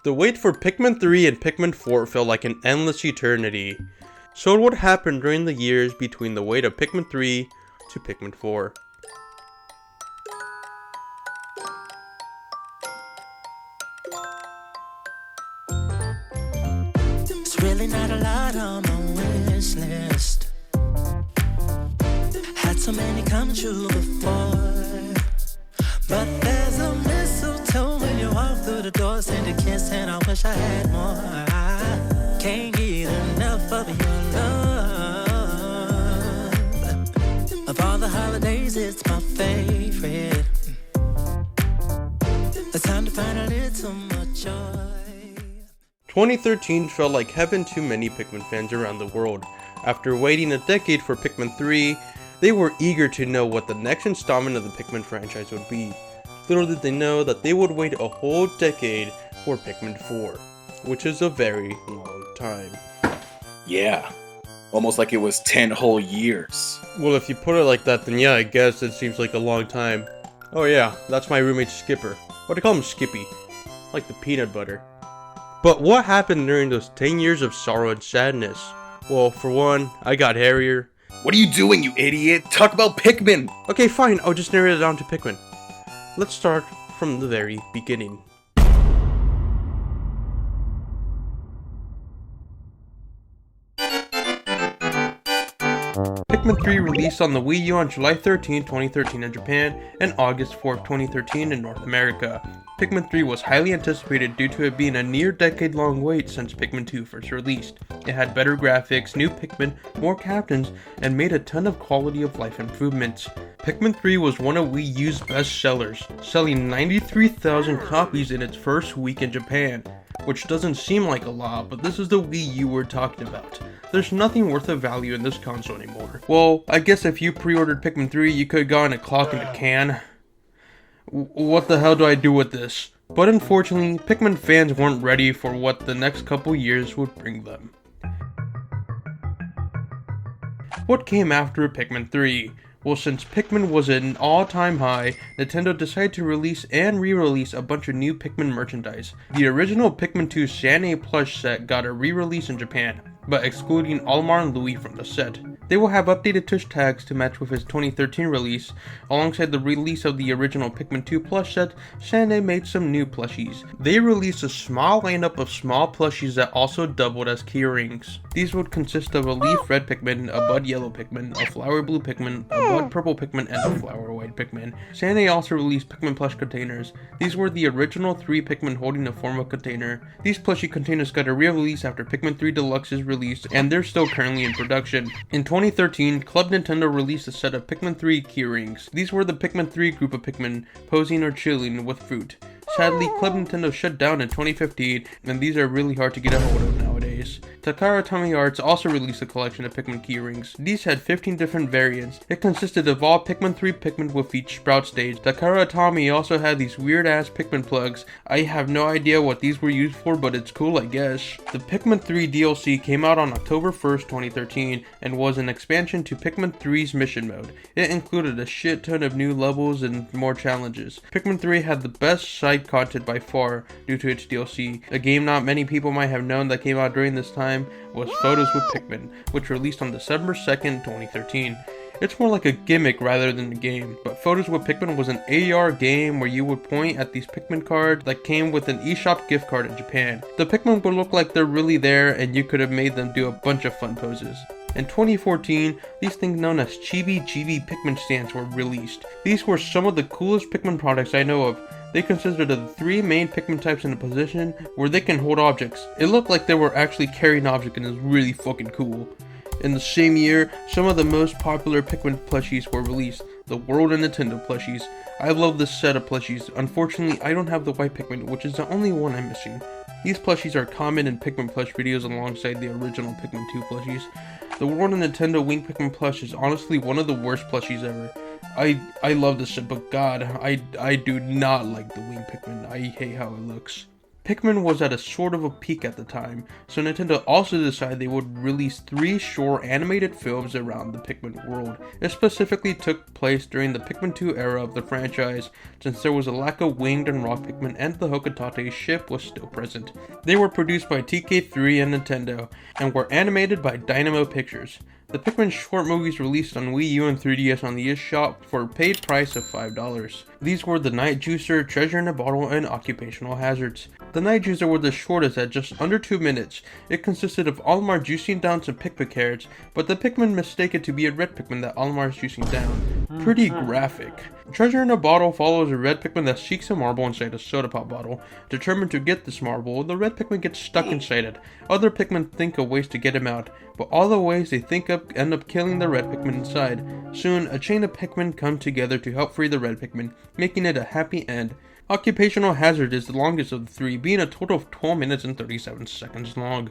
The wait for Pikmin 3 and Pikmin 4 felt like an endless eternity. So what happened during the years between the wait of Pikmin 3 to Pikmin 4? It's really not a lot on my wish list. Had so many come true before, but there's a mistletoe when you walk through the door, send a kiss, and I wish I had more. I can't get enough of your love. Of all the holidays, it's my favorite. It's time to find a little more joy. 2013 felt like heaven to many Pikmin fans around the world. After waiting a decade for Pikmin 3, they were eager to know what the next installment of the Pikmin franchise would be. Little did they know that they would wait a whole decade for Pikmin 4, which is a very long time. Yeah, almost like it was 10 whole years. Well, if you put it like that, then yeah, I guess it seems like a long time. Oh yeah, that's my roommate Skipper. What do you call him, Skippy? Like the peanut butter. But what happened during those 10 years of sorrow and sadness? Well, for one, I got hairier. What are you doing, you idiot? Talk about Pikmin! Okay, fine, I'll just narrate it down to Pikmin. Let's start from the very beginning. Pikmin 3 released on the Wii U on July 13, 2013 in Japan, and August 4, 2013 in North America. Pikmin 3 was highly anticipated due to it being a near decade-long wait since Pikmin 2 first released. It had better graphics, new Pikmin, more captains, and made a ton of quality of life improvements. Pikmin 3 was one of Wii U's best sellers, selling 93,000 copies in its first week in Japan, which doesn't seem like a lot, but this is the Wii U we're talking about. There's nothing worth of value in this console anymore. Well, I guess if you pre-ordered Pikmin 3, you could have gotten a clock in a can. What the hell do I do with this? But unfortunately, Pikmin fans weren't ready for what the next couple years would bring them. What came after Pikmin 3? Well, since Pikmin was at an all-time high, Nintendo decided to release and re-release a bunch of new Pikmin merchandise. The original Pikmin 2 San plush set got a re-release in Japan, but excluding Olimar and Louis from the set. They will have updated tush tags to match with his 2013 release. Alongside the release of the original Pikmin 2 plush set, San made some new plushies. They released a small lineup of small plushies that also doubled as key rings. These would consist of a leaf red Pikmin, a bud yellow Pikmin, a flower blue Pikmin, a bud purple Pikmin, and a flower white Pikmin. San also released Pikmin plush containers. These were the original 3 Pikmin holding a formal container. These plushie containers got a re-release after Pikmin 3 Deluxe's release, and they're still currently in production. In 2013, Club Nintendo released a set of Pikmin 3 keyrings. These were the Pikmin 3 group of Pikmin posing or chilling with fruit. Sadly, Club Nintendo shut down in 2015, and these are really hard to get a hold of nowadays. Takara Tomy Arts also released a collection of Pikmin keyrings. These had 15 different variants. It consisted of all Pikmin 3 Pikmin with each sprout stage. Takara Tomy also had these weird ass Pikmin plugs. I have no idea what these were used for, but it's cool, I guess. The Pikmin 3 DLC came out on October 1st, 2013, and was an expansion to Pikmin 3's mission mode. It included a shit ton of new levels and more challenges. Pikmin 3 had the best side content by far due to its DLC. A game not many people might have known that came out during this time was Photos with Pikmin, which released on December 2nd, 2013. It's more like a gimmick rather than a game, but Photos with Pikmin was an AR game where you would point at these Pikmin cards that came with an eShop gift card in Japan. The Pikmin would look like they're really there, and you could have made them do a bunch of fun poses. In 2014, these things known as Chibi Chibi Pikmin stands were released. These were some of the coolest Pikmin products I know of. They consisted of the 3 main Pikmin types in a position where they can hold objects. It looked like they were actually carrying objects, and it was really fucking cool. In the same year, some of the most popular Pikmin plushies were released. The World and Nintendo plushies. I love this set of plushies. Unfortunately, I don't have the white Pikmin, which is the only one I'm missing. These plushies are common in Pikmin plush videos alongside the original Pikmin 2 plushies. The World and Nintendo Wing Pikmin plush is honestly one of the worst plushies ever. I love this set, but god, I do not like the Wing Pikmin. I hate how it looks. Pikmin was at a sort of a peak at the time, so Nintendo also decided they would release 3 short animated films around the Pikmin world. This specifically took place during the Pikmin 2 era of the franchise, since there was a lack of winged and raw Pikmin and the Hokotate ship was still present. They were produced by TK3 and Nintendo, and were animated by Dynamo Pictures. The Pikmin short movies released on Wii U and 3DS on the eShop for a paid price of $5. These were The Night Juicer, Treasure in a Bottle, and Occupational Hazards. The Night Juicer was the shortest at just under 2 minutes. It consisted of Olimar juicing down some Pikmin carrots, but the Pikmin mistake it to be a red Pikmin that Olimar is juicing down. Pretty graphic. Treasure in a Bottle follows a red Pikmin that seeks a marble inside a soda pop bottle. Determined to get this marble, the red Pikmin gets stuck inside it. Other Pikmin think of ways to get him out, but all the ways they think of end up killing the red Pikmin inside. Soon, a chain of Pikmin come together to help free the red Pikmin, making it a happy end. Occupational Hazard is the longest of the 3, being a total of 12 minutes and 37 seconds long.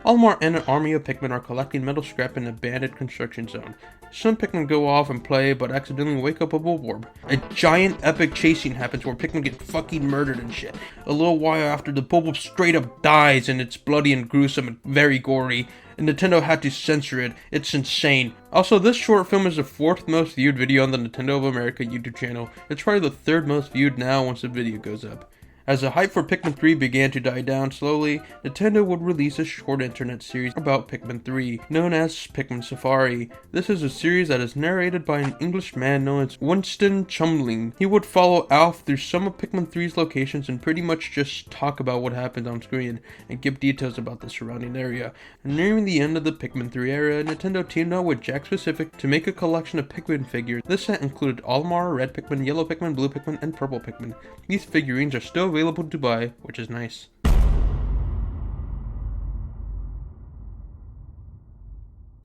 Olimar and an army of Pikmin are collecting metal scrap in an abandoned construction zone. Some Pikmin go off and play, but accidentally wake up a Bulborb. A giant epic chasing happens where Pikmin get fucking murdered and shit. A little while after, the Bulborb straight up dies, and it's bloody and gruesome and very gory, and Nintendo had to censor it. It's insane. Also, this short film is the 4th most viewed video on the Nintendo of America YouTube channel. It's probably the 3rd most viewed now once the video goes up. As the hype for Pikmin 3 began to die down slowly, Nintendo would release a short internet series about Pikmin 3, known as Pikmin Safari. This is a series that is narrated by an English man known as Winston Chumling. He would follow Alf through some of Pikmin 3's locations and pretty much just talk about what happened on screen, and give details about the surrounding area. Nearing the end of the Pikmin 3 era, Nintendo teamed up with Jakks Pacific to make a collection of Pikmin figures. This set included Olimar, red Pikmin, yellow Pikmin, blue Pikmin, and purple Pikmin. These figurines are still available to buy, which is nice.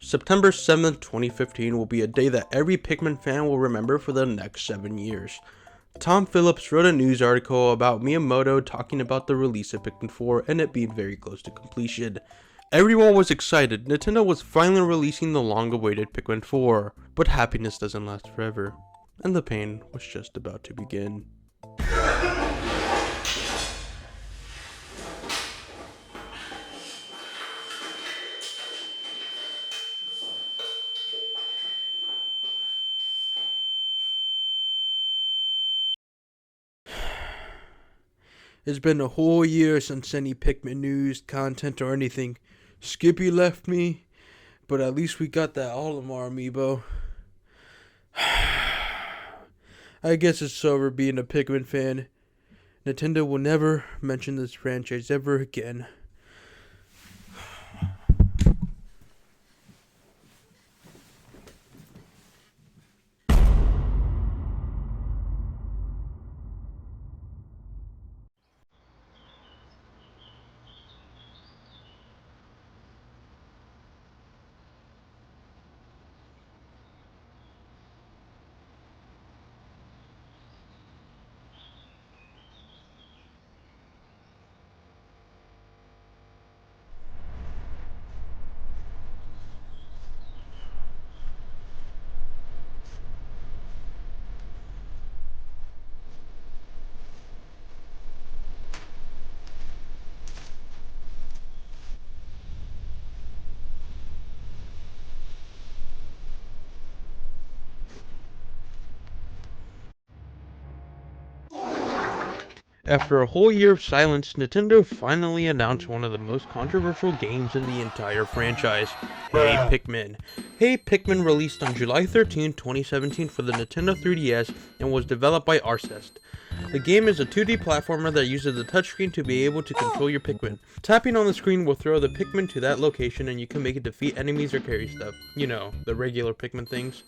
September 7th, 2015 will be a day that every Pikmin fan will remember for the next 7 years. Tom Phillips wrote a news article about Miyamoto talking about the release of Pikmin 4 and it being very close to completion. Everyone was excited. Nintendo was finally releasing the long-awaited Pikmin 4, but happiness doesn't last forever, and the pain was just about to begin. It's been a whole year since any Pikmin news, content, or anything. Skippy left me, but at least we got that Olimar amiibo. I guess it's over being a Pikmin fan. Nintendo will never mention this franchise ever again. After a whole year of silence, Nintendo finally announced one of the most controversial games in the entire franchise, Hey Pikmin. Hey Pikmin released on July 13, 2017 for the Nintendo 3DS and was developed by Arcest. The game is a 2D platformer that uses the touchscreen to be able to control your Pikmin. Tapping on the screen will throw the Pikmin to that location and you can make it defeat enemies or carry stuff. You know, the regular Pikmin things.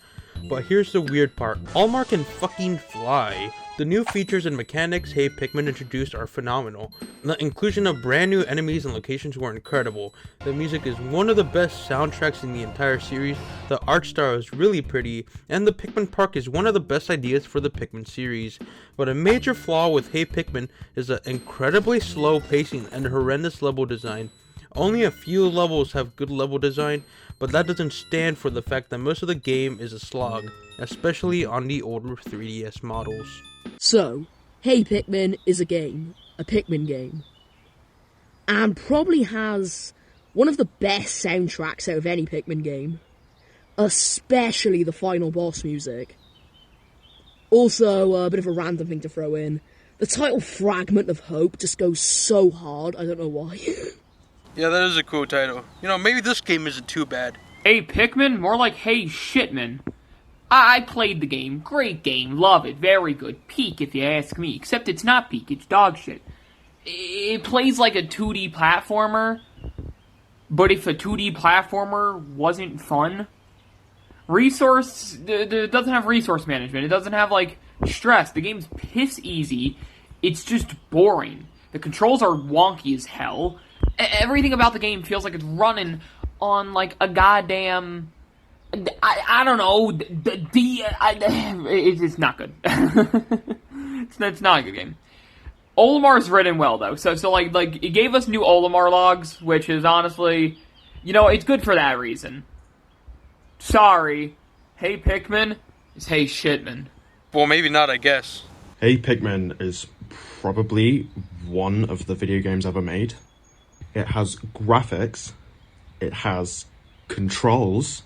But here's the weird part. Olimar can fucking fly. The new features and mechanics Hey Pikmin introduced are phenomenal. The inclusion of brand new enemies and locations were incredible. The music is one of the best soundtracks in the entire series, the art style is really pretty, and the Pikmin Park is one of the best ideas for the Pikmin series. But a major flaw with Hey Pikmin is the incredibly slow pacing and horrendous level design. Only a few levels have good level design, but that doesn't stand for the fact that most of the game is a slog, especially on the older 3DS models. So, Hey Pikmin is a game. A Pikmin game. and probably has one of the best soundtracks out of any Pikmin game, especially the final boss music. Also, a bit of a random thing to throw in, the title Fragment of Hope just goes so hard, I don't know why. Yeah, that is a cool title. You know, maybe this game isn't too bad. Hey Pikmin, more like hey Shitman. I played the game, great game, love it, very good, peak if you ask me, except it's not peak, it's dog shit. It plays like a 2D platformer, but if a 2D platformer wasn't fun, it doesn't have resource management, it doesn't have, like, stress, the game's piss easy, it's just boring. The controls are wonky as hell, everything about the game feels like it's running on, like, a goddamn... I don't know, it's not good. It's not a good game. Olimar's written well, though, so like, it gave us new Olimar logs, which is honestly, it's good for that reason. Sorry. Hey Pikmin is hey Shitman. Well, maybe not, I guess. Hey Pikmin is probably one of the video games ever made. It has graphics, it has controls,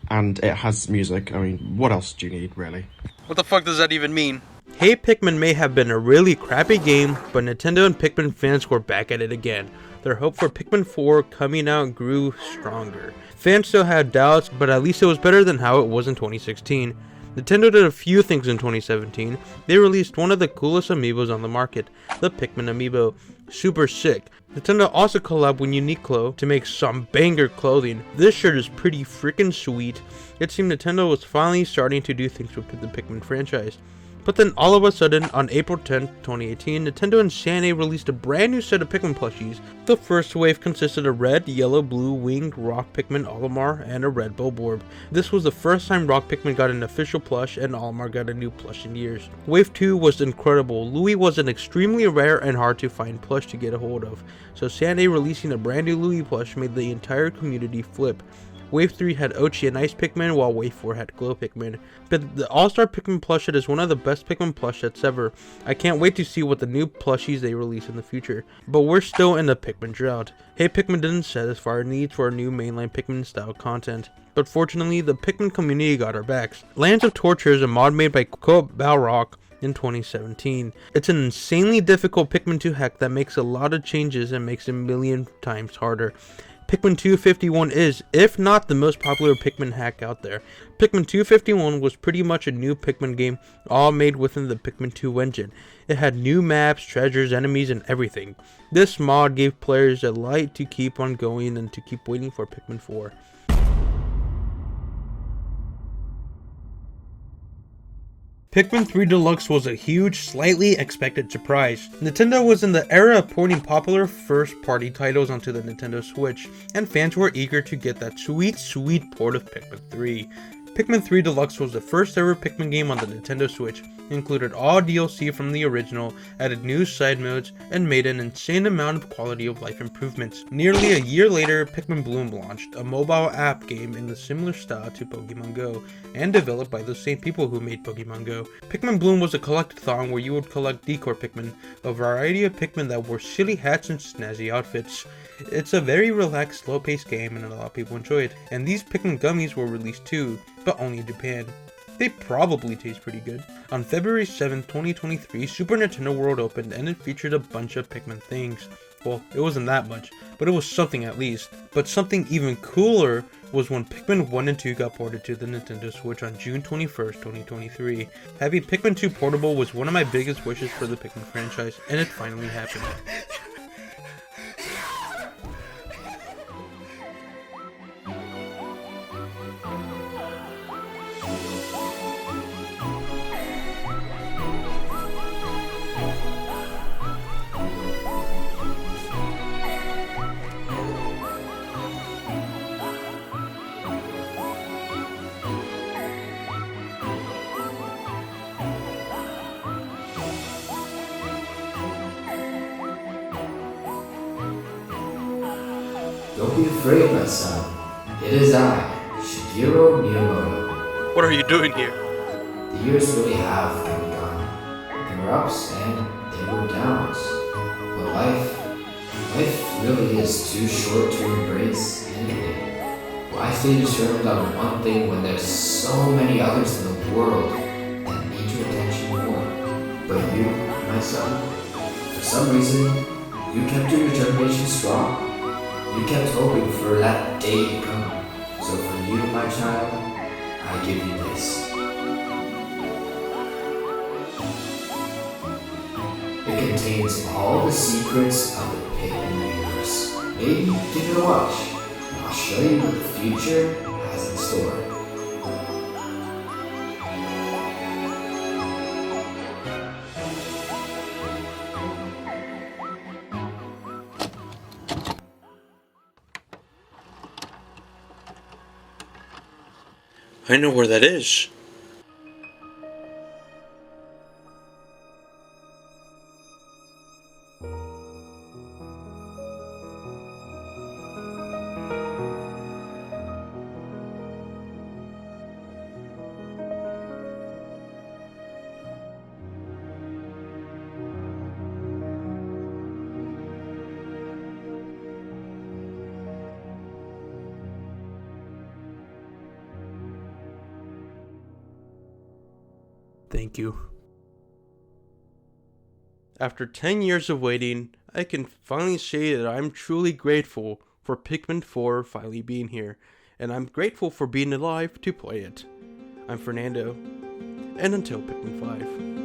and it has music. I mean, what else do you need, really? What the fuck does that even mean? Hey Pikmin may have been a really crappy game, but Nintendo and Pikmin fans were back at it again. Their hope for Pikmin 4 coming out grew stronger. Fans still had doubts, but at least it was better than how it was in 2016. Nintendo did a few things in 2017. They released one of the coolest amiibos on the market, the Pikmin amiibo. Super sick. Nintendo also collabed with Uniqlo to make some banger clothing. This shirt is pretty freaking sweet. It seemed Nintendo was finally starting to do things with the Pikmin franchise. But then all of a sudden, on April 10th, 2018, Nintendo and Sane released a brand new set of Pikmin plushies. The first wave consisted of red, yellow, blue, winged rock Pikmin Olimar, and a red Bulborb. This was the first time rock Pikmin got an official plush, and Olimar got a new plush in years. Wave 2 was incredible. Louie was an extremely rare and hard to find plush to get a hold of, so Sane releasing a brand new Louie plush made the entire community flip. Wave 3 had Ochi and Ice Pikmin, while Wave 4 had Glow Pikmin. But the All-Star Pikmin plush set is one of the best Pikmin plush sets ever. I can't wait to see what the new plushies they release in the future. But we're still in the Pikmin drought. Hey Pikmin didn't satisfy our needs for new mainline Pikmin style content. But fortunately, the Pikmin community got our backs. Lands of Torture is a mod made by Co-op Balrog in 2017. It's an insanely difficult Pikmin 2 hack that makes a lot of changes and makes it a million times harder. Pikmin 251 is, if not the most popular Pikmin hack out there. Pikmin 251 was pretty much a new Pikmin game, all made within the Pikmin 2 engine. It had new maps, treasures, enemies, and everything. This mod gave players a light to keep on going and to keep waiting for Pikmin 4. Pikmin 3 Deluxe was a huge, slightly expected surprise. Nintendo was in the era of porting popular first-party titles onto the Nintendo Switch, and fans were eager to get that sweet, sweet port of Pikmin 3. Pikmin 3 Deluxe was the first ever Pikmin game on the Nintendo Switch, included all DLC from the original, added new side modes, and made an insane amount of quality of life improvements. Nearly a year later, Pikmin Bloom launched, a mobile app game in the similar style to Pokemon Go, and developed by the same people who made Pokemon Go. Pikmin Bloom was a collectathon where you would collect decor Pikmin, a variety of Pikmin that wore silly hats and snazzy outfits. It's a very relaxed, slow-paced game and a lot of people enjoy it. And these Pikmin gummies were released too, but only in Japan. They probably taste pretty good. On February 7th, 2023, Super Nintendo World opened and it featured a bunch of Pikmin things. Well, it wasn't that much, but it was something at least. But something even cooler was when Pikmin 1 and 2 got ported to the Nintendo Switch on June 21st, 2023. Having Pikmin 2 portable was one of my biggest wishes for the Pikmin franchise, and it finally happened. Don't be afraid, my son. It is I, Shigeru Miyamoto. What are you doing here? The years really have come and gone. There were ups and there were downs. But life Life really is too short to embrace anything. Why stay determined on one thing when there's so many others in the world that need your attention more? But you, my son, for some reason, you kept your determination strong. You kept hoping for that day to come. So for you, my child, I give you this. It contains all the secrets of the Pikmin universe. Maybe give it a watch. I'll show you what the future has in store. I know where that is. Thank you. After 10 years of waiting, I can finally say that I'm truly grateful for Pikmin 4 finally being here, and I'm grateful for being alive to play it. I'm Fernando, and until Pikmin 5.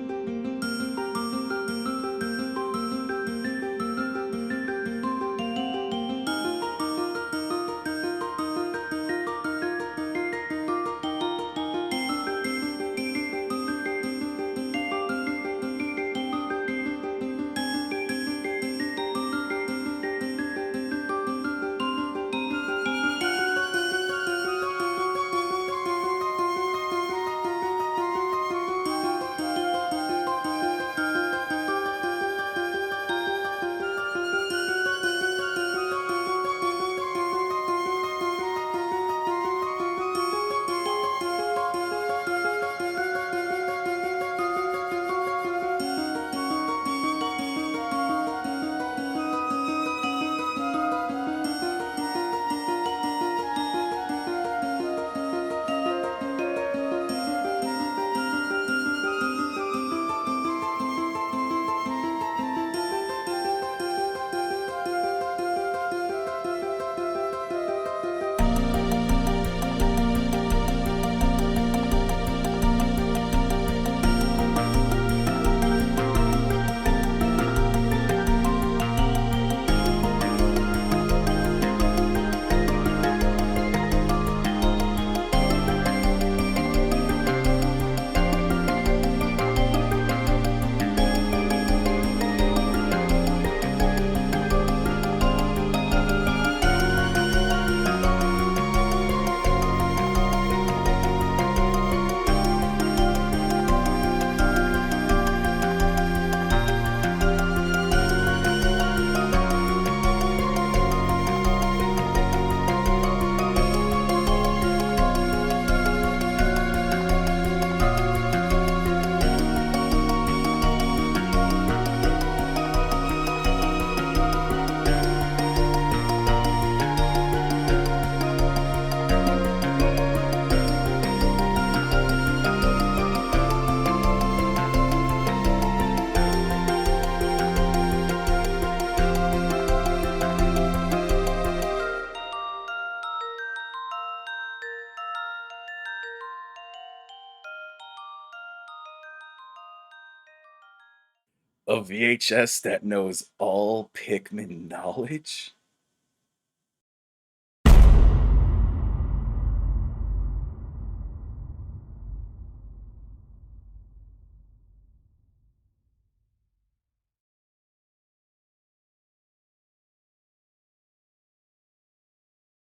A VHS that knows all Pikmin knowledge?